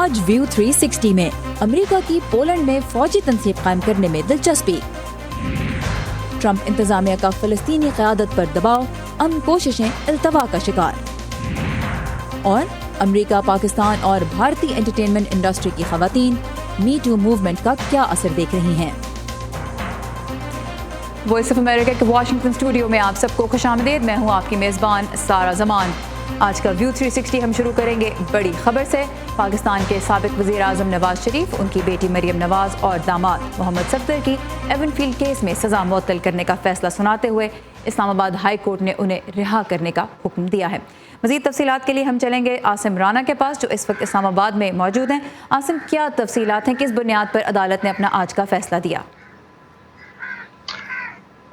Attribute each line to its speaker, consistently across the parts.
Speaker 1: آج व्यू 360 में अमेरिका की पोलैंड में फौजी तंसीब कायम करने में दिलचस्पी। ट्रंप इंतजामिया का फलस्तीनी क़यादत पर दबाव, अमन कोशिशें इल्तवा का शिकार। और अमेरिका, पाकिस्तान और भारतीय एंटरटेनमेंट इंडस्ट्री की खवातीन मी टू मूवमेंट का क्या असर देख रही हैं। वॉइस ऑफ अमेरिका के वाशिंगटन स्टूडियो में आप सबको खुशामदीद। मैं हूँ आपकी मेज़बान सारा जमान। आज का व्यू 360 हम शुरू करेंगे बड़ी खबर से। पाकिस्तान के साबिक वज़ीर आज़म नवाज शरीफ, उनकी बेटी मरियम नवाज और दामाद मोहम्मद सफदर की एवनफील्ड केस में सज़ा मुअत्तल करने का फैसला सुनाते हुए इस्लामाबाद हाई कोर्ट ने उन्हें रिहा करने का हुक्म दिया है। मज़ीद तफसीलात के लिए हम चलेंगे आसिम राना के पास, जो इस वक्त इस्लामाबाद में मौजूद हैं। आसिम, क्या तफसीलात हैं, किस बुनियाद पर अदालत ने अपना आज का फैसला दिया?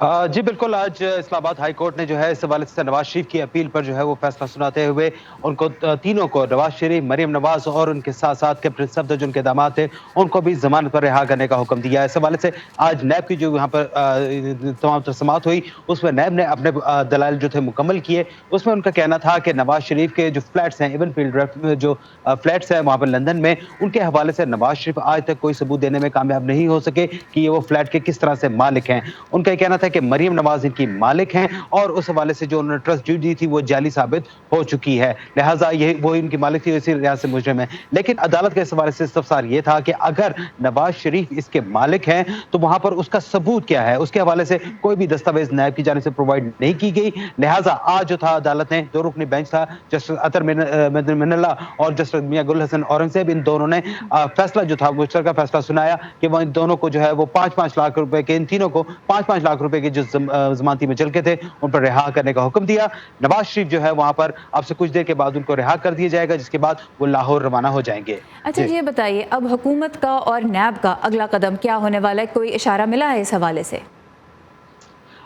Speaker 2: जी बिल्कुल, आज इस्लामाबाद हाई कोर्ट ने जो है इस हवाले से नवाज शरीफ की अपील पर जो है वो फैसला सुनाते हुए उनको तीनों को, नवाज शरीफ, मरियम नवाज और उनके साथ साथ कैप्टन सफदर जो उनके दामाद थे, उनको भी जमानत पर रिहा करने का हुक्म दिया है। इस हवाले से आज नैब की जो यहाँ पर तमाम समाअत हुई, उसमें नैब ने अपने दलाइल जो थे मुकम्मल किए। उसमें उनका कहना था कि नवाज शरीफ के जो फ्लैट्स हैं, इवन फील्ड जो फ्लैट्स हैं वहाँ पर लंदन में, उनके हवाले से नवाज शरीफ आज तक कोई सबूत देने में कामयाब नहीं हो सके कि ये वो फ्लैट के किस तरह से मालिक हैं। उनका कहना था कि मरियम नवाज इनकी मालिक हैं और उस हवाले से जो उन्होंने ट्रस्ट ड्यू दी थी वो जाली साबित हो चुकी है, लिहाजा ये वो इनकी मालिक थी, इसी लिहाज से मुजरिम है। लेकिन अदालत के इस हवाले से इस्तफसार ये था कि अगर नवाज शरीफ इसके मालिक हैं तो वहां पर उसका सबूत क्या है। उसके हवाले से कोई भी दस्तावेज नायब की जानिब से प्रोवाइड नहीं की गई। लिहाजा आज जो था अदालत ने, दो रुकनी बेंच था, जस्टिस अतर मिनल्ला और जस्टिस मियां गुल हसन औरंगजेब, इन दोनों ने फैसला जो था मुश्तरका फैसला सुनाया कि वो इन दोनों को जो है वो 5-5 लाख रुपए के, इन तीनों को 5-5 लाख रुपए के जो जमानती में चल के थे उन पर रिहा करने का हुक्म दिया। नवाज शरीफ जो है वहां पर अब से कुछ देर के बाद उनको रिहा कर दिया जाएगा, जिसके बाद वो लाहौर रवाना हो जाएंगे।
Speaker 1: अच्छा, ये बताइए अब हुकूमत का और नैब का अगला कदम क्या होने वाला है? कोई इशारा मिला है इस हवाले से?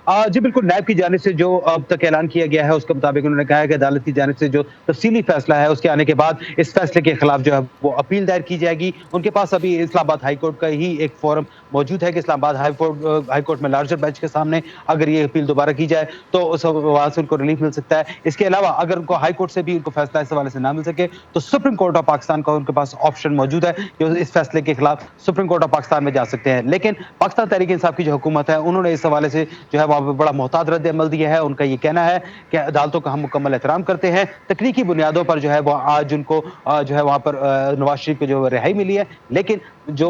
Speaker 2: जी बिल्कुल, नैब की जानिब से जो अब तक ऐलान किया गया है उसके मुताबिक उन्होंने कहा है कि अदालत की जानिब से जो तफसीली फैसला है उसके आने के बाद इस फैसले के खिलाफ जो है वो अपील दायर की जाएगी। उनके पास अभी इस्लामाबाद हाई कोर्ट का ही एक फोरम मौजूद है कि इस्लामाबाद हाई कोर्ट में लार्जर बेंच के सामने अगर ये अपील दोबारा की जाए तो उस वहाँ से उनको रिलीफ मिल सकता है। इसके अलावा अगर उनको हाई कोर्ट से भी उनको फैसला इस हवाले से ना मिल सके तो सुप्रीम कोर्ट ऑफ पाकिस्तान का उनके पास ऑप्शन मौजूद है कि इस फैसले के खिलाफ सुप्रीम कोर्ट ऑफ पाकिस्तान में जा सकते हैं। लेकिन पाकिस्तान तहरीक इंसाफ की जो हुकूमत है उन्होंने इस हवाले से जो है वहाँ पर बड़ा मोहतात रद्द अमल दिया है। उनका ये कहना है कि अदालतों का हम मुकम्मल एहतराम करते हैं, तकनीकी बुनियादों पर जो है वो आज उनको जो है वहाँ पर नवाज शरीफ को जो रिहाई मिली है, लेकिन जो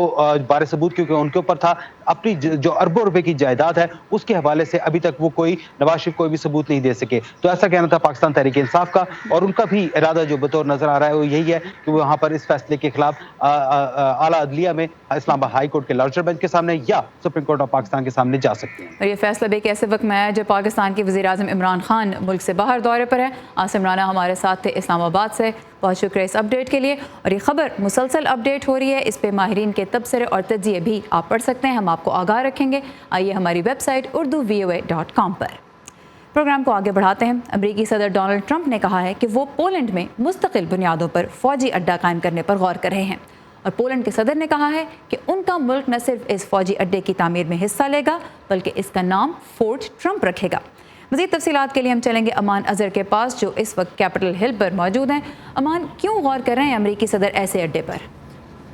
Speaker 2: बारे सबूत क्योंकि उनके ऊपर था, अपनी जो अरबों रुपए की जायदाद है उसके हवाले से अभी तक वो कोई नवाज शरीफ कोई भी सबूत नहीं दे सके। तो ऐसा कहना था पाकिस्तान तहरीक इंसाफ का, और उनका भी इरादा जो बतौर नजर आ रहा है वो यही है कि वो वहाँ पर इस फैसले के खिलाफ आला अदलिया में इस्लामाबाद हाई कोर्ट के लार्जर बेंच के सामने या सुप्रीम कोर्ट ऑफ पाकिस्तान के सामने जा सकते हैं।
Speaker 1: और ये फैसला भी एक ऐसे वक्त में आया जब पाकिस्तान के वज़ीर आज़म इमरान खान मुल्क से बाहर दौरे पर है। आसिम राना हमारे साथ थे इस्लामाबाद से, बहुत शुक्रिया इस अपडेट के लिए। और ये खबर मुसलसल अपडेट हो रही है, इस पे माहिरीन के तबसरे और तज्ज़िये भी आप पढ़ सकते हैं, हम आपको आगाह रखेंगे। आइए हमारी वेबसाइट urduvoa.com पर। प्रोग्राम को आगे बढ़ाते हैं। अमेरिकी सदर डोनाल्ड ट्रंप ने कहा है कि वो पोलैंड में मुस्तकिल बुनियादों पर फ़ौजी अड्डा कायम करने पर गौर कर रहे हैं। और पोलैंड के सदर ने कहा है कि उनका मुल्क न सिर्फ इस फ़ौजी अड्डे की तामीर में हिस्सा लेगा बल्कि इसका नाम फोर्ट ट्रंप रखेगा। मज़ीद तफसीलात के लिए हम चलेंगे अमान अज़हर के पास, जो इस वक्त कैपिटल हिल पर मौजूद हैं। अमान, क्यों गौर कर रहे हैं अमेरिकी सदर ऐसे अड्डे पर?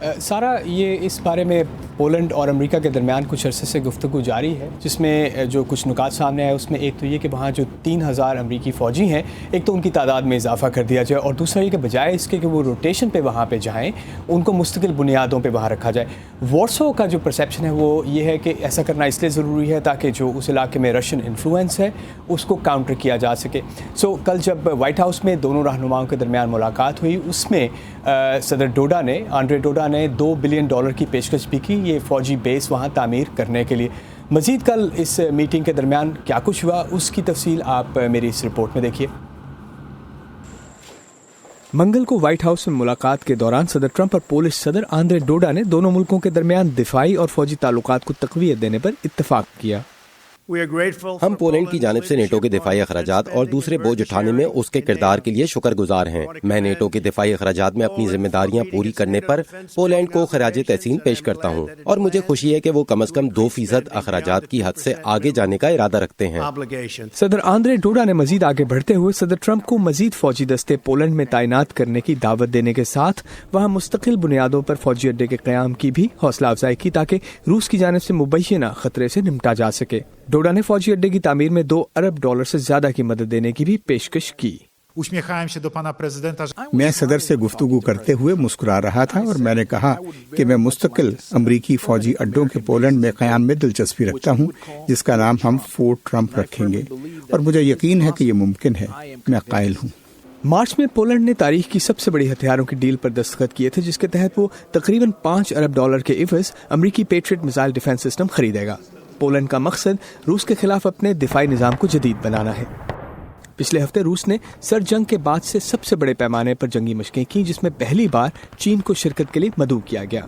Speaker 3: सारा, ये इस बारे में पोलैंड और अमेरिका के दरमियान कुछ अरसे से गुफ्तगू जारी है, जिसमें जो कुछ नुकात सामने आए उसमें एक तो ये कि वहाँ जो 3000 अमेरिकी फ़ौजी हैं, एक तो उनकी तादाद में इजाफा कर दिया जाए, और दूसरा ये कि बजाय इसके कि वो रोटेशन पे वहाँ पे जाएं, उनको मुस्तकिल बुनियादों पे वहाँ रखा जाए। वॉर्सो का जो परसेप्शन है वो ये है कि ऐसा करना इसलिए ज़रूरी है ताकि जो उस इलाके में रशियन इन्फ्लुएंस है उसको काउंटर किया जा सके। सो कल जब वाइट हाउस में दोनों रहनुमाओं के दरमियान मुलाकात हुई, उसमें सदर डोडा ने, आंड्रे डोडा ने $2 बिलियन की पेशकश भी की ये फ़ौजी बेस वहाँ तामीर करने के लिए। मज़ीद कल इस मीटिंग के दरमियान क्या कुछ हुआ उसकी तफसील आप मेरी इस रिपोर्ट में देखिए। मंगल को व्हाइट हाउस में मुलाकात के दौरान सदर ट्रंप और पोलिश सदर आंद्रे डोडा ने दोनों मुल्कों के दरमियान दिफाई और फौजी ताल्लुकात को तक़वियत देने पर इत्तफाक किया।
Speaker 4: ہم پولینڈ کی جانب سے نیٹو کے دفاعی اخراجات اور دوسرے بوجھ اٹھانے میں اس کے کردار کے لیے شکر گزار ہیں. میں نیٹو کے دفاعی اخراجات میں اپنی ذمہ داریاں پوری کرنے پر پولینڈ کو خراج تحسین پیش کرتا ہوں اور مجھے خوشی ہے کہ وہ کم از کم 2% اخراجات کی حد سے آگے جانے کا ارادہ رکھتے ہیں.
Speaker 3: صدر آندرے ڈوڈا نے مزید آگے بڑھتے ہوئے صدر ٹرمپ کو مزید فوجی دستے پولینڈ میں تعینات کرنے کی دعوت دینے کے ساتھ وہاں مستقل بنیادوں پر فوجی اڈے کے قیام کی بھی حوصلہ افزائی کی تاکہ روس کی جانب سے مبینہ خطرے سے نمٹا جا سکے. ڈوڈا نے فوجی اڈے کی تعمیر میں $2 ارب سے زیادہ کی مدد دینے کی بھی پیشکش کی.
Speaker 5: میں صدر سے گفتگو کرتے ہوئے مسکرا رہا تھا اور میں نے کہا کہ میں مستقل امریکی فوجی اڈوں کے پولینڈ میں قیام میں دلچسپی رکھتا ہوں جس کا نام ہم فورٹ ٹرمپ رکھیں گے اور مجھے یقین ہے کہ یہ ممکن ہے. میں قائل ہوں.
Speaker 3: مارچ میں پولینڈ نے تاریخ کی سب سے بڑی ہتھیاروں کی ڈیل پر دستخط کیے تھے جس کے تحت وہ تقریباً $5 ارب کے عوض امریکی پیٹریٹ میزائل ڈیفنس سسٹم خریدے گا. پولینڈ کا مقصد روس کے خلاف اپنے دفاعی نظام کو جدید بنانا ہے. پچھلے ہفتے روس نے سر جنگ کے بعد سے سب سے بڑے پیمانے پر جنگی مشقیں کی جس میں پہلی بار چین کو شرکت کے لیے مدعو کیا گیا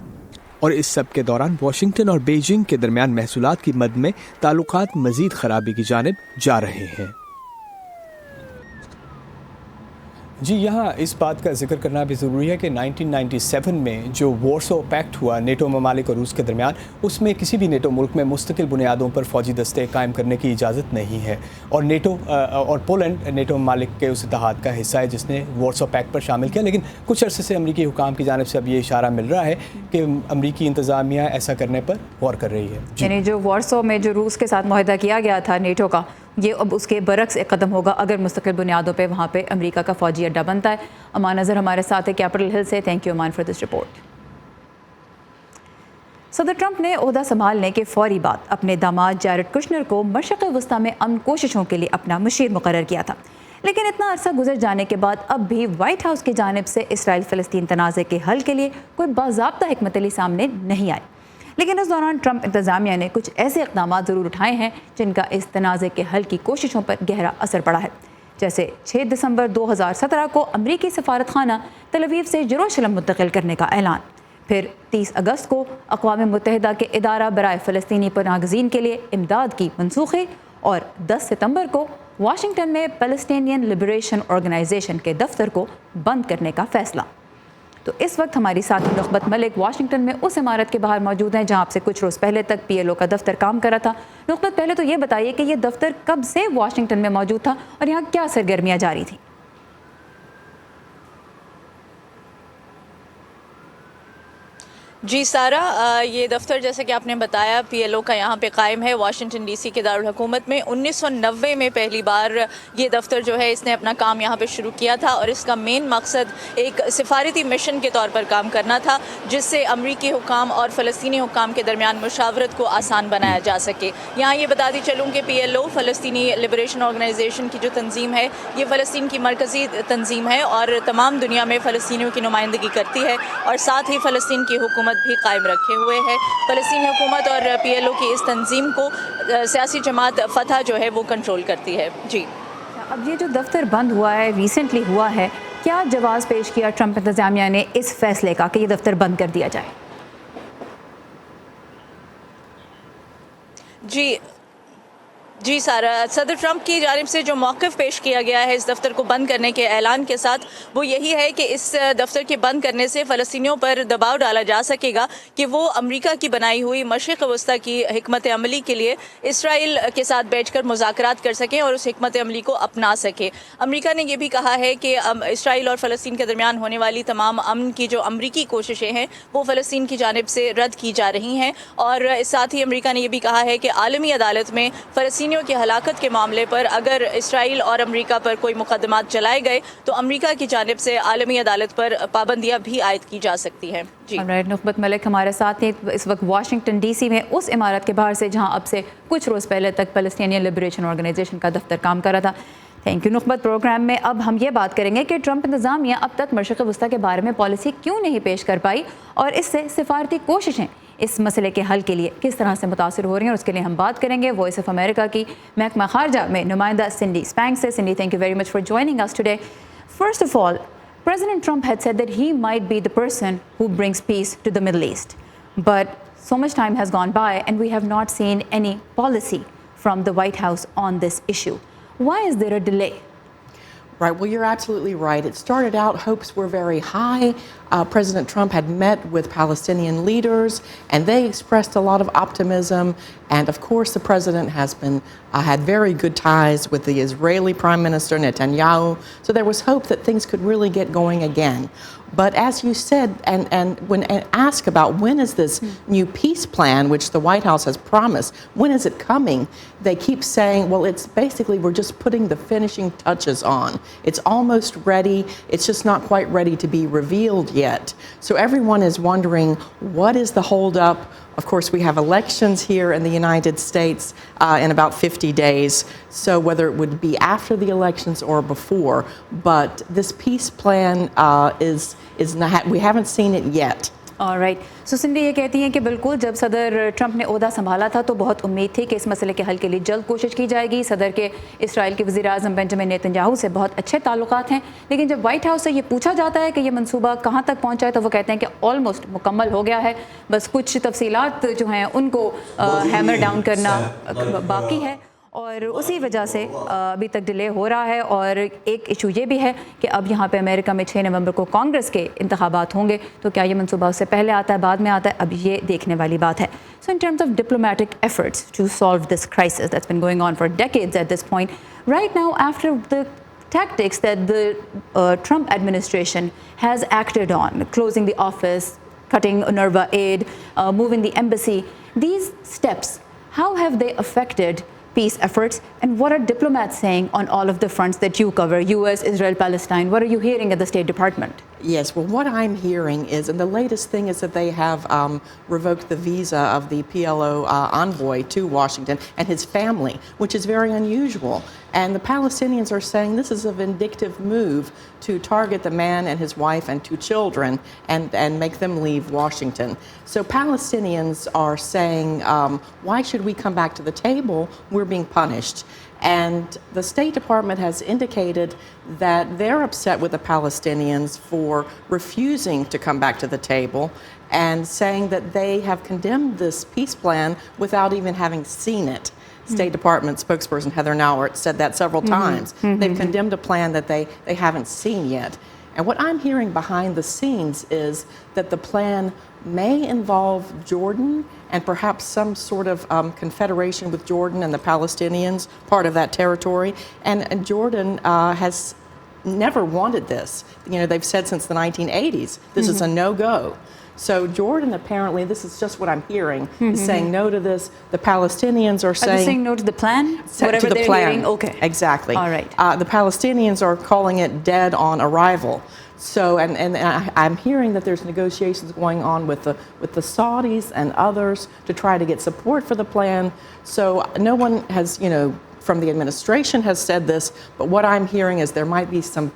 Speaker 3: اور اس سب کے دوران واشنگٹن اور بیجنگ کے درمیان محصولات کی مد میں تعلقات مزید خرابی کی جانب جا رہے ہیں. جی یہاں اس بات کا ذکر کرنا بھی ضروری ہے کہ 1997 میں جو وارسو پیکٹ ہوا نیٹو ممالک اور روس کے درمیان اس میں کسی بھی نیٹو ملک میں مستقل بنیادوں پر فوجی دستے قائم کرنے کی اجازت نہیں ہے اور نیٹو اور پولینڈ نیٹو ممالک کے اس اتحاد کا حصہ ہے جس نے وارسو پیکٹ پر شامل کیا. لیکن کچھ عرصے سے امریکی حکام کی جانب سے اب یہ اشارہ مل رہا ہے کہ امریکی انتظامیہ ایسا کرنے پر غور کر رہی ہے.
Speaker 1: یعنی جو وارسو میں جو روس کے ساتھ معاہدہ کیا گیا تھا نیٹو کا یہ اب اس کے برعکس ایک قدم ہوگا اگر مستقل بنیادوں پہ وہاں پہ امریکہ کا فوجی اڈہ بنتا ہے. امان نظر ہمارے ساتھ ہے کیپٹل ہل سے. تھینک یو امان فار دس رپورٹ. صدر ٹرمپ نے عہدہ سنبھالنے کے فوری بعد اپنے داماد جیرڈ کشنر کو مشرق وسطی میں امن کوششوں کے لیے اپنا مشیر مقرر کیا تھا. لیکن اتنا عرصہ گزر جانے کے بعد اب بھی وائٹ ہاؤس کی جانب سے اسرائیل فلسطین تنازع کے حل کے لیے کوئی باضابطہ حکمت عملی سامنے نہیں آئی. لیکن اس دوران ٹرمپ انتظامیہ نے کچھ ایسے اقدامات ضرور اٹھائے ہیں جن کا اس تنازع کے حل کی کوششوں پر گہرا اثر پڑا ہے. جیسے 6 دسمبر 2017 کو امریکی سفارت خانہ تل ابیب سے یروشلم منتقل کرنے کا اعلان. پھر 30 اگست کو اقوام متحدہ کے ادارہ برائے فلسطینی پناہ گزین کے لیے امداد کی منسوخی اور 10 ستمبر کو واشنگٹن میں پیلسٹینین لبریشن آرگنائزیشن کے دفتر کو بند کرنے کا فیصلہ. تو اس وقت ہماری ساتھی نخبت ملک واشنگٹن میں اس عمارت کے باہر موجود ہیں جہاں آپ سے کچھ روز پہلے تک PLO کا دفتر کام کر رہا تھا. نخبت پہلے تو یہ بتائیے کہ یہ دفتر کب سے واشنگٹن میں موجود تھا اور یہاں کیا سرگرمیاں جاری تھیں؟
Speaker 6: جی سارا، یہ دفتر جیسے کہ آپ نے بتایا PLO کا یہاں پہ قائم ہے واشنگٹن DC کے دارالحکومت میں. 1990 میں پہلی بار یہ دفتر جو ہے اس نے اپنا کام یہاں پہ شروع کیا تھا اور اس کا مین مقصد ایک سفارتی مشن کے طور پر کام کرنا تھا جس سے امریکی حکام اور فلسطینی حکام کے درمیان مشاورت کو آسان بنایا جا سکے. یہاں یہ بتاتی چلوں کہ PLO فلسطینی لبریشن آرگنائزیشن کی جو تنظیم ہے یہ فلسطین کی مرکزی تنظیم ہے اور تمام دنیا میں فلسطینیوں کی نمائندگی کرتی ہے اور ساتھ ہی فلسطین کی حکومت بھی قائم رکھے ہوئے ہے. فلسطینی حکومت اور PLO کی اس تنظیم کو سیاسی جماعت فتح جو ہے وہ کنٹرول کرتی ہے. جی
Speaker 1: اب یہ جو دفتر بند ہوا ہے ریسنٹلی ہوا ہے، کیا جواز پیش کیا ٹرمپ انتظامیہ نے اس فیصلے کا کہ یہ دفتر بند کر دیا جائے؟ جی سارا، صدر ٹرمپ کی جانب سے جو موقف پیش کیا گیا ہے اس دفتر کو بند کرنے کے اعلان کے ساتھ وہ یہی ہے کہ اس دفتر کے بند کرنے سے فلسطینیوں پر دباؤ ڈالا جا سکے گا کہ وہ امریکہ کی بنائی ہوئی مشرق وسطی کی حکمت عملی کے لیے اسرائیل کے ساتھ بیٹھ کر مذاکرات کر سکیں اور اس حکمت عملی کو اپنا سکیں. امریکہ نے یہ بھی کہا ہے کہ اسرائیل اور فلسطین کے درمیان ہونے والی تمام امن کی جو امریکی کوششیں ہیں وہ فلسطین کی جانب سے رد کی جا رہی ہیں اور ساتھ ہی امریکہ نے یہ بھی کہا ہے کہ عالمی عدالت میں فلسطینیوں کی ہلاکت کے معاملے پر اگر اسرائیل اور امریکہ پر کوئی مقدمات چلائے گئے تو امریکہ کی جانب سے عالمی عدالت پر پابندیاں بھی عائد کی جا سکتی ہیں. جی نخبت ملک ہمارے ساتھ ہیں اس وقت واشنگٹن DC میں اس عمارت کے باہر سے جہاں اب سے کچھ روز پہلے تک پیلسٹینین لبریشن آرگنائزیشن کا دفتر کام کر رہا تھا. Thank you نخبت. پروگرام میں اب ہم یہ بات کریں گے کہ ٹرمپ انتظامیہ اب تک مشرق وسطی کے بارے میں پالیسی کیوں نہیں پیش کر پائی اور اس سے سفارتی کوششیں اس مسئلے کے حل کے لیے کس طرح سے متاثر ہو رہی ہیں اور اس کے لیے ہم بات کریں گے وائس آف امریکہ کی محکمہ خارجہ میں نمائندہ سنڈی اسپینک سے. سنڈی, thank you very much for joining us today. First of all, President Trump had said that he might be the person who brings peace to the Middle East. But so much time has gone by and we have not seen any policy from the White House on this issue. Why is there a delay?
Speaker 7: Right. Well, you're absolutely right. It started out, hopes were very high. President Trump had met with Palestinian leaders, and they expressed a lot of optimism. And of course, the president has had very good ties with the Israeli Prime Minister Netanyahu. So there was hope that things could really get going again. But as you said, and when asked about when is this new peace plan, which the White House has promised, when is it coming? They keep saying, well, it's basically we're just putting the finishing touches on. It's almost ready. It's just not quite ready to be revealed yet. So everyone is wondering, what is the holdup? Of course, we have elections here in the United States in about 50 days, so whether it would be after the elections or before. But this peace plan is not, we haven't seen it yet.
Speaker 1: All right. So सिंडी ये कहती हैं कि बिल्कुल जब सदर Trump ने ओहदा संभाला था तो बहुत उम्मीद थी कि इस मसले के हल के लिए जल्द कोशिश की जाएगी। सदर के इसराइल के वज़ीर-ए-आज़म बेंजामिन नेतन्याहू से बहुत अच्छे ताल्लुकात हैं, लेकिन जब वाइट हाउस से ये पूछा जाता है कि ये मंसूबा कहाँ तक पहुँचा है तो वो कहते हैं कि ऑलमोस्ट मुकम्मल हो गया है, बस कुछ तफसीलात जो हैं उनको हैमर डाउन करना बाकी है और उसी वजह से अभी तक डिले हो रहा है। और एक इशू ये भी है कि अब यहाँ पे अमेरिका में 6 नवंबर को कांग्रेस के इंतखाबात होंगे, तो क्या ये मंसूबा उससे पहले आता है बाद में आता है, अब ये देखने वाली बात है। So in terms of diplomatic efforts to solve this crisis that's been going on for decades at this point, right now after the tactics that the Trump administration has acted on, closing the office, cutting UNRWA aid, moving the embassy, these steps, how have they affected peace efforts, and what are diplomats saying on all of the fronts that you cover, US, Israel, Palestine? What are you hearing at the State Department?
Speaker 7: Yes, well, what I'm hearing is, and the latest thing is that they have revoked the visa of the PLO envoy to Washington and his family, which is very unusual. And the Palestinians are saying this is a vindictive move to target the man and his wife and 2 children and make them leave Washington. So Palestinians are saying, why should we come back to the table? We're being punished. And the State Department has indicated that they're upset with the Palestinians for refusing to come back to the table and saying that they have condemned this peace plan without even having seen it. State Department spokesperson Heather Nauert said that several times. They've condemned a plan that they haven't seen yet. And what I'm hearing behind the scenes is that the plan may involve Jordan and perhaps some sort of confederation with Jordan and the Palestinians, part of that territory. And Jordan has never wanted this. You know, they've said since the 1980s, this is a no-go. So Jordan, apparently, this is just what I'm hearing, is saying no to this. The Palestinians are saying...
Speaker 1: Are they saying no to the plan? Whatever
Speaker 7: to the
Speaker 1: they're
Speaker 7: plan.
Speaker 1: hearing? Okay.
Speaker 7: Exactly.
Speaker 1: All right.
Speaker 7: The Palestinians are calling it dead on arrival. So, and I'm hearing that there's negotiations going on with the Saudis and others to try to get support for the plan. So no one has, you know, from the administration has said this, but what I'm hearing is there might be some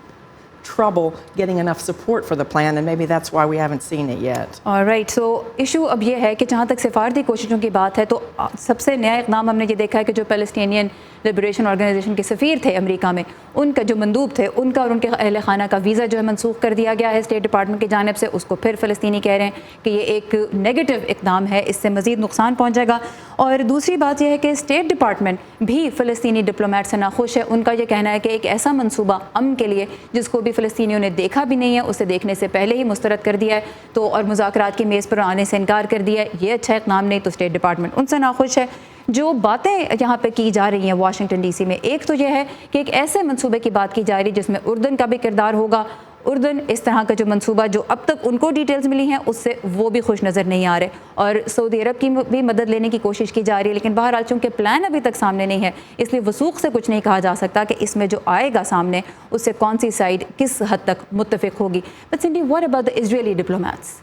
Speaker 7: trouble getting enough support for the plan, and maybe that's why we haven't seen it yet.
Speaker 1: All right, so issue अब ये है कि जहाँ तक सिफारती कोशिशों की बात है तो सबसे नया इक़दाम हमने ये देखा है कि जो पैलेस्टीनियन लिबरेशन ऑर्गेनाइजेशन के सफ़ीर थे अमेरिका में, उनका जो मंदूब थे उनका और उनके अहल खाना का वीज़ा जो है मनसूख कर दिया गया है स्टेट डिपार्टमेंट की जानिब से। उसको फिर फ़लस्तीनी कह रहे हैं कि ये एक नेगेटिव इक़दाम है, इससे मज़ीद नुकसान पहुँचेगा। और दूसरी बात यह है कि स्टेट डिपार्टमेंट भी फ़लस्तीनी डिप्लोमेट से नाखुश है। उनका ये कहना है कि एक ऐसा मनसूबा अमन के लिए जिसको भी फ़लस्तीनियों ने देखा भी नहीं है, उसे देखने से पहले ही मुस्तरद कर दिया है तो और मुज़ाकरात की मेज़ पर आने से इनकार कर दिया है, ये अच्छा इक़दाम नहीं, तो स्टेट डिपार्टमेंट उनसे नाखुश है। जो बातें यहाँ पे की जा रही हैं वाशिंगटन डीसी में, एक तो यह है कि एक ऐसे मंसूबे की बात की जा रही है जिसमें उर्दन का भी किरदार होगा। उर्दन इस तरह का जो मंसूबा जो अब तक उनको डिटेल्स मिली हैं उससे वो भी खुश नज़र नहीं आ रहे, और सऊदी अरब की भी मदद लेने की कोशिश की जा रही है। लेकिन बहरहाल चूँकि प्लान अभी तक सामने नहीं है, इसलिए वसूख से कुछ नहीं कहा जा सकता कि इसमें जो आएगा सामने उससे कौन सी साइड किस हद तक मुत्तफिक होगी। But Cindy, what about the Israeli diplomats?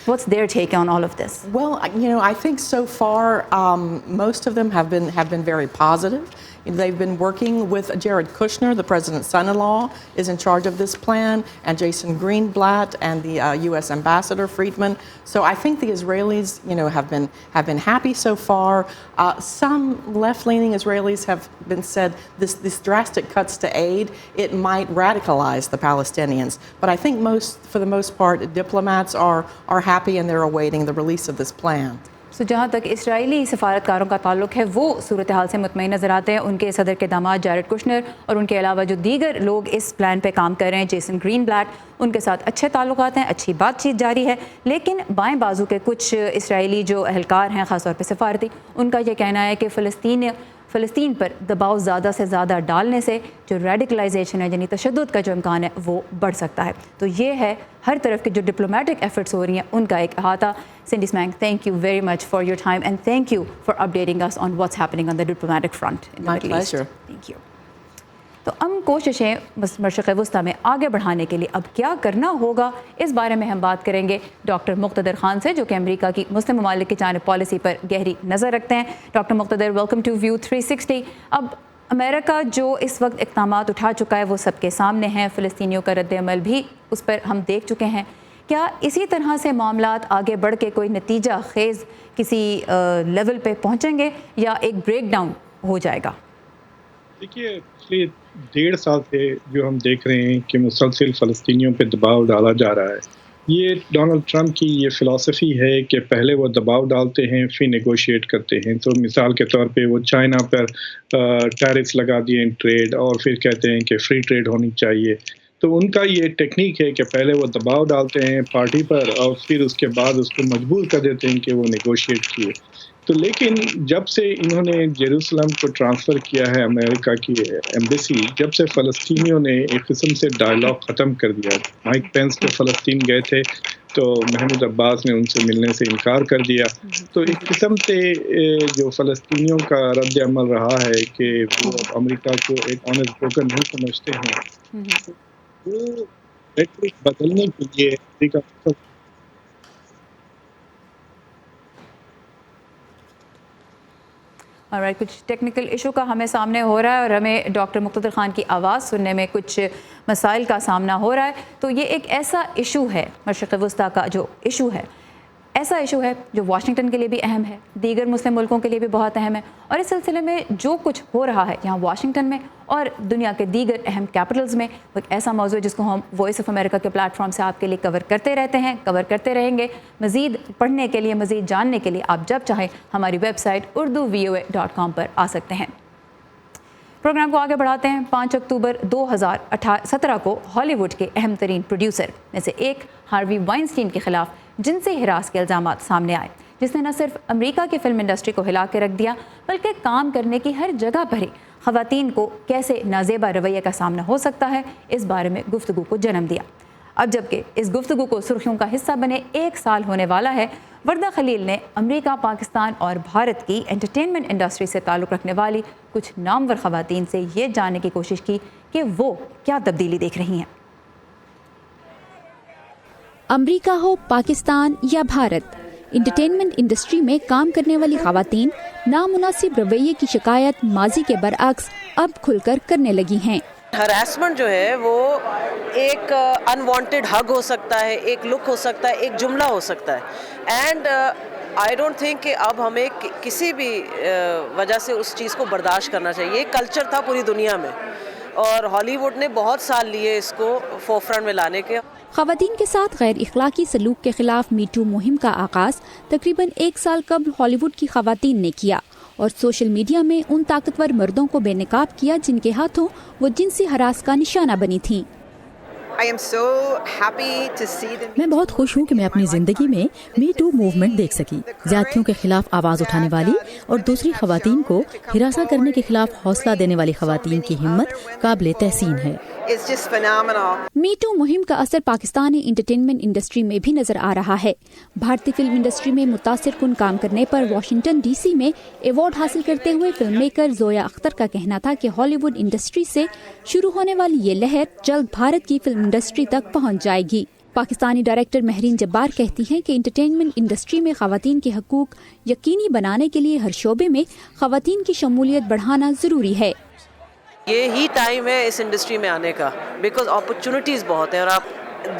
Speaker 1: What's their take on all of this?
Speaker 7: Well, you know, I think so far most of them have been very positive. They've been working with Jared Kushner, the president's son-in-law, is in charge of this plan, and Jason Greenblatt and the U.S. ambassador Friedman. So I think the Israelis, you know, have been happy so far. Some left-leaning Israelis have been said this drastic cuts to aid, it might radicalize the Palestinians. But I think for the most part, diplomats are happy and they're awaiting the release of this plan.
Speaker 1: जहाँ तक Israeli सफारतकारों का ताल्लुक है वो सूरत हाल से मुतमईन नज़र आते हैं। उनके सदर के दामाद जैरेड कुशनर और उनके अलावा जो दीगर लोग इस प्लान पे काम कर रहे हैं, जेसन ग्रीनब्लैट, उनके साथ अच्छे ताल्लुकात हैं, अच्छी बातचीत जारी है। लेकिन बाएं बाजू के कुछ इसराइली जो अहलकार हैं, ख़ासतौर पर सफारती, उनका ये कहना है कि फ़लस्तीन पर दबाव ज़्यादा से ज़्यादा डालने से जो रेडिकलाइजेशन है, यानी तशद्दुद का जो इम्कान है, वो बढ़ सकता है। तो ये है हर तरफ के जो डिप्लोमेटिक एफर्ट्स हो रही हैं उनका एक अहाता। सिंडी स्मैंग, thank you very much for your time and thank you for updating us on what's happening on the diplomatic front in the Middle East. Thank you. तो हम कोशिशें मशरिक़ वस्ता में आगे बढ़ाने के लिए अब क्या करना होगा, इस बारे में हम बात करेंगे डॉक्टर मुक़्तदर खान से, जो कि अमेरिका की मुस्लिम ममालिक की जानिब पॉलिसी पर गहरी नज़र रखते हैं। Doctor Muqtedar, welcome to view 360। अब अमेरिका जो इस वक्त इक़दामात उठा चुका है वो सबके सामने हैं, फ़लस्तीनियों का रद्द-ए-अमल भी उस पर हम देख चुके हैं। क्या इसी तरह से मामलात आगे बढ़ के कोई नतीजा खेज़ किसी लेवल पे पहुँचेंगे या एक ब्रेक डाउन हो जाएगा?
Speaker 8: देखिए, पिछले 1.5 साल से जो हम देख रहे हैं कि मुसलसल फ़लस्तीनियों पे दबाव डाला जा रहा है, ये डोनाल्ड ट्रंप की ये फ़िलासफ़ी है कि पहले वो दबाव डालते हैं फिर नेगोशिएट करते हैं। तो मिसाल के तौर पे वो चाइना पर टैरिफ्स लगा दिए ट्रेड, और फिर कहते हैं कि फ्री ट्रेड होनी चाहिए। तो उनका ये टेक्निक है कि पहले वो दबाव डालते हैं पार्टी पर और फिर उसके बाद उसको मजबूर कर देते हैं कि वो नेगोशिएट किए। तो लेकिन जब से इन्होंने जेरूसलम को ट्रांसफ़र किया है अमेरिका की एम्बेसी, जब से फ़लस्तीनियों ने एक किस्म से डायलॉग ख़त्म कर दिया। माइक पेंस तो फ़लस्तीन गए थे तो महमूद अब्बास ने उनसे मिलने से इनकार कर दिया। तो एक किस्म से जो फ़लस्तीनियों का रद्द अमल रहा है कि वो अमेरिका को एक ऑनेस्ट ब्रोकर नहीं समझते हैं, वो रेटरिक बदलने के लिए अमेरिका
Speaker 1: ऑलराइट, कुछ टेक्निकल इशू का हमें सामने हो रहा है और हमें डॉक्टर मुक़्तदर खान की आवाज़ सुनने में कुछ मसाइल का सामना हो रहा है। तो ये एक ऐसा इशू है, मशरिक़ वस्ता का जो इशू है, ऐसा इशू है जो वाशिंगटन के लिए भी अहम है, दीगर मुस्लिम मुल्कों के लिए भी बहुत अहम है। और इस सिलसिले में जो कुछ हो रहा है यहाँ वाशिंगटन में और दुनिया के दीगर अहम कैपिटल्स में, वो एक ऐसा मौजू है जिसको हम वॉइस ऑफ अमेरिका के प्लेटफॉर्म से आपके लिए कवर करते रहते हैं, कवर करते रहेंगे। मज़ीद पढ़ने के लिए, मज़ीद जानने के लिए आप जब चाहें हमारी वेबसाइट urduvoa.com पर आ सकते हैं। प्रोग्राम को आगे बढ़ाते हैं। 5 अक्टूबर 2017 को हॉलीवुड के अहम तरीन प्रोड्यूसर में से एक हार्वी वाइनस्टीन के खिलाफ जिनसी हिरास के इल्ज़ामात सामने आए, जिसने न सिर्फ अमेरिका की फ़िल्म इंडस्ट्री को हिला के रख दिया बल्कि काम करने की हर जगह पर ही ख़वातीन को कैसे नाजेबा रवैये का सामना हो सकता है, इस बारे में गुफ्तगू को जन्म दिया। अब जबकि इस गुफ्तगू को सुर्खियों का हिस्सा बने 1 साल होने वाला है, वर्दा खलील ने अमेरिका, पाकिस्तान और भारत की एंटरटेनमेंट इंडस्ट्री से ताल्लुक़ रखने वाली कुछ नामवर ख़वातीन से ये जानने की कोशिश की कि वो क्या तब्दीली देख रही हैं।
Speaker 9: अमेरिका हो, पाकिस्तान या भारत, एंटरटेनमेंट इंडस्ट्री में काम करने वाली ख़वातीन नामुनासिब रवैये की शिकायत माजी के बरअक्स अब खुलकर करने लगी हैं।
Speaker 10: हरासमेंट जो है वो एक अनवांटेड हग हो सकता है, एक लुक हो सकता है, एक जुमला हो सकता है। एंड आई डोंट थिंक कि अब हमें किसी भी वजह से उस चीज़ को बर्दाश्त करना चाहिए। ये कल्चर था पूरी दुनिया में और हॉलीवुड ने बहुत साल लिए इसको फोरफ्रंट में लाने के।
Speaker 9: ख़वातीन के साथ गैर इखलाकी सलूक के खिलाफ मीटू मुहिम का आगाज़ तकरीबन 1 साल कबल हॉलीवुड की ख़वातीन ने किया और सोशल मीडिया में उन ताकतवर मर्दों को बेनकाब किया जिनके हाथों वो जिनसी हरास का निशाना बनी थीं।
Speaker 11: मैं बहुत खुश हूँ कि मैं अपनी ज़िंदगी में मी टू मूवमेंट देख सकी। ज़्यादतियों के खिलाफ आवाज़ उठाने वाली और दूसरी ख़वातीन को हिरासा करने के खिलाफ हौसला देने वाली ख़वातीन की हिम्मत काबिल तहसीन है।
Speaker 9: मी टू मुहिम का असर पाकिस्तानी इंटरटेनमेंट इंडस्ट्री में भी नजर आ रहा है। भारतीय फिल्म इंडस्ट्री में मुतासिर कुन काम करने पर वाशिंगटन DC में अवार्ड हासिल करते हुए फिल्म मेकर जोया अख्तर का कहना था कि हॉलीवुड इंडस्ट्री से शुरू होने वाली ये लहर जल्द भारत की फिल्म इंडस्ट्री तक पहुंच जाएगी। पाकिस्तानी डायरेक्टर महरीन जब्बार कहती हैं कि इंटरटेनमेंट इंडस्ट्री में ख़वातीन के हकूक यकीनी बनाने के लिए हर शोबे में ख़वातीन की शमूलियत बढ़ाना ज़रूरी है।
Speaker 10: ये ही टाइम है इस इंडस्ट्री में आने का, बिकॉज अपॉर्चुनिटीज़ बहुत हैं और आप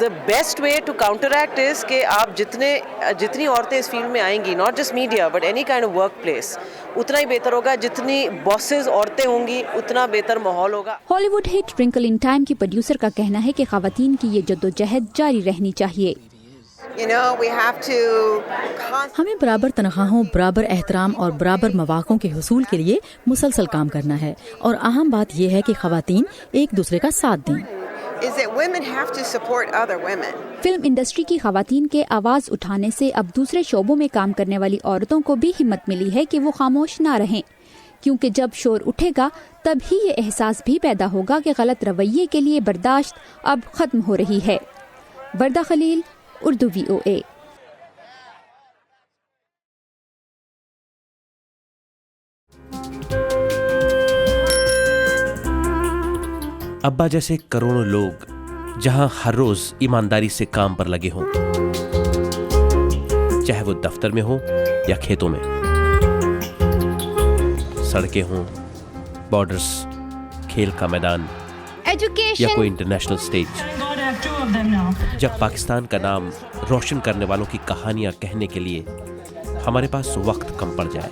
Speaker 10: the best way to counteract is कि आप जितनी औरतें इस फील्ड में आएंगी, not just media but any kind of work place, उतना ही बेहतर होगा। जितनी बॉसेस औरतें होंगी उतना बेहतर माहौल होगा।
Speaker 9: Hollywood hit twinkle in time की प्रोड्यूसर का कहना है कि ख़वातीन की ये जद्दोजहद जारी रहनी चाहिए।
Speaker 11: हमें बराबर तनख्वाहों, बराबर एहतराम और बराबर मौक़ों के हुसूल के लिए मुसलसल काम करना है और अहम बात यह है कि ख़वातीन एक दूसरे का साथ दें।
Speaker 9: फिल्म इंडस्ट्री की ख़वातीन के आवाज़ उठाने से अब दूसरे शोबों में काम करने वाली औरतों को भी हिम्मत मिली है कि वो खामोश ना रहें, क्योंकि जब शोर उठेगा तब ही ये एहसास भी पैदा होगा कि गलत रवैये के लिए बर्दाश्त अब ख़त्म हो रही है। वर्दा खलील, उर्दू VOA।
Speaker 12: अब्बा जैसे करोड़ों लोग जहां हर रोज ईमानदारी से काम पर लगे हों, चाहे वो दफ्तर में हो या खेतों में, सड़कें हों, बॉर्डर्स, खेल का मैदान या कोई इंटरनेशनल स्टेज। जब पाकिस्तान का नाम रोशन करने वालों की कहानियां कहने के लिए हमारे पास वक्त कम पड़ जाए,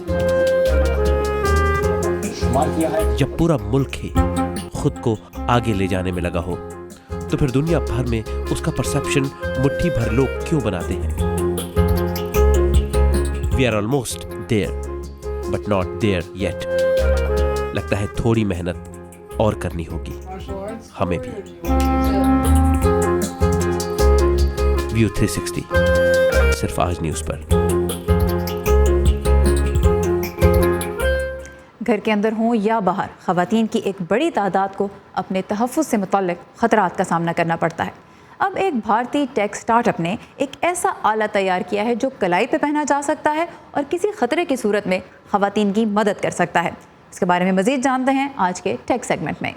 Speaker 12: जब पूरा मुल्क ही खुद को आगे ले जाने में लगा हो, तो फिर दुनिया भर में उसका परसेप्शन मुट्ठी भर लोग क्यों बनाते हैं? We are almost there, but not there yet. लगता है थोड़ी मेहनत और करनी होगी हमें भी। व्यू 360 सिर्फ आज न्यूज़ पर।
Speaker 1: घर के अंदर हों या बाहर, ख़वातीन की एक बड़ी तादाद को अपने तहफ़्फ़ुज़ से मुतल्लिक़ ख़तरात का सामना करना पड़ता है। अब एक भारतीय टेक स्टार्टअप ने एक ऐसा आला तैयार किया है जो कलाई पे पहना जा सकता है और किसी ख़तरे की सूरत में ख़वातीन की मदद कर सकता है। इसके बारे में मज़ीद जानते हैं आज के टेक सेगमेंट में।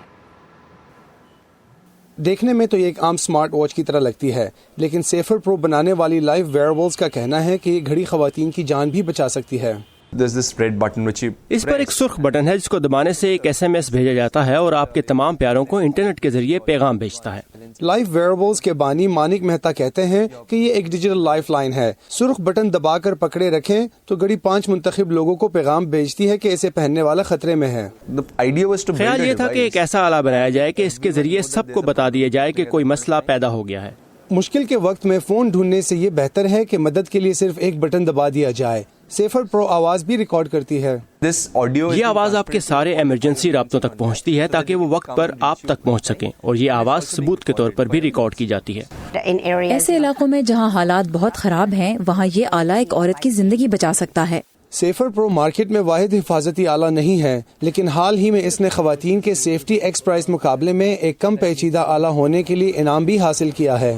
Speaker 13: देखने में तो ये एक आम स्मार्ट वॉच की तरह लगती है, लेकिन सेफर प्रो बनाने वाली लाइव वेयरेबल्स का कहना है कि ये घड़ी ख़वातीन की जान भी बचा सकती है।
Speaker 4: इस पर एक सुर्ख बटन है जिसको दबाने से एक SMS भेजा जाता है और आपके तमाम प्यारों को इंटरनेट के जरिए पैगाम भेजता है।
Speaker 13: लाइव वेयरेबल्स के बानी मानिक मेहता कहते हैं कि ये एक डिजिटल लाइफ लाइन है। सुर्ख बटन दबाकर पकड़े रखें तो घड़ी 5 मुंतखब लोगों को पैगाम भेजती है कि इसे पहनने वाला खतरे में है।
Speaker 4: ख्याल ये था कि एक ऐसा आला बनाया जाए कि इसके जरिए सबको बता दिया जाए कि कोई मसला पैदा हो गया है।
Speaker 13: मुश्किल के वक्त में फोन ढूंढने से ये बेहतर है कि मदद के लिए सिर्फ एक बटन दबा दिया जाए। सेफर प्रो आवाज भी रिकॉर्ड करती है।
Speaker 4: ये आवाज आपके सारे इमरजेंसी राब्तों तक पहुंचती है ताकि वो वक्त पर आप तक पहुंच सकें, और ये आवाज सबूत के तौर पर भी रिकॉर्ड की जाती है।
Speaker 11: ऐसे इलाकों में जहां हालात बहुत खराब हैं, वहां ये आला एक औरत की जिंदगी बचा सकता है।
Speaker 13: सेफर प्रो मार्केट में वाहिद हिफाजती आला नहीं है, लेकिन हाल ही में इसने खवातीन के सेफ्टी एक्स प्राइस मुकाबले में एक कम पेचीदा आला होने के लिए इनाम भी हासिल किया है।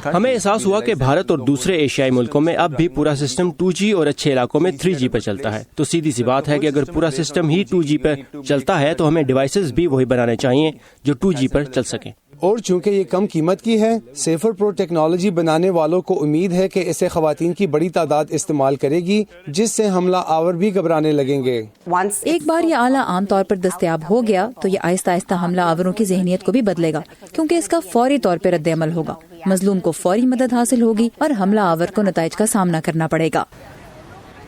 Speaker 4: हमें एहसास हुआ कि भारत और दूसरे एशियाई मुल्कों में अब भी पूरा सिस्टम 2G और अच्छे इलाकों में 3G पर चलता है। तो सीधी सी बात है कि अगर पूरा सिस्टम ही 2G पर चलता है तो हमें डिवाइसेस भी वही बनाने चाहिए जो 2G पर चल सकें।
Speaker 13: और चूंकि ये कम कीमत की है, सेफर प्रो टेक्नोलॉजी बनाने वालों को उम्मीद है कि इसे खवातीन की बड़ी तादाद इस्तेमाल करेगी, जिससे हमला आवर भी घबराने लगेंगे।
Speaker 11: एक बार ये आला आम तौर पर दस्तयाब हो गया तो ये आहिस्ता आहिस्ता हमला आवरों की जहनियत को भी बदलेगा, क्योंकि इसका फौरी तौर पर रद्द अमल होगा। मजलूम को फौरी मदद हासिल होगी और हमला आवर को नताइज का सामना करना पड़ेगा,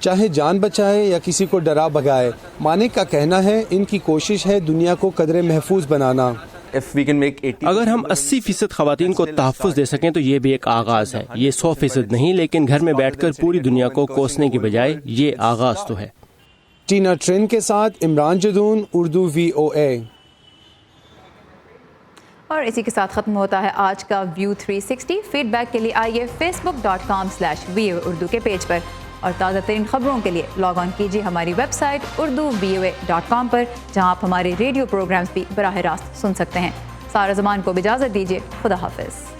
Speaker 13: चाहे जान बचाए या किसी को डरा भगाए। मानिक का कहना है इनकी कोशिश है दुनिया को कदरे महफूज बनाना।
Speaker 4: अगर हम 80% खवातीन को तहफ़्फ़ुज़ दे सकें तो ये भी एक आगाज़ है। ये 100% नहीं, लेकिन घर में बैठकर पूरी दुनिया को कोसने के बजाय ये आगाज़ तो है।
Speaker 13: टीना ट्रेन के साथ इमरान जदून, उर्दू VOA।
Speaker 1: और इसी के साथ ख़त्म होता है आज का व्यू 360। फीडबैक के लिए आइए facebook.com/VOA उर्दू के पेज पर, और ताज़ा तरीन खबरों के लिए लॉग ऑन कीजिए हमारी वेबसाइट urduvoa.com पर, जहां आप हमारे रेडियो प्रोग्राम्स भी बराह रास्त सुन सकते हैं। सारा ज़मान को इजाज़त दीजिए। खुदा हाफ़िज़।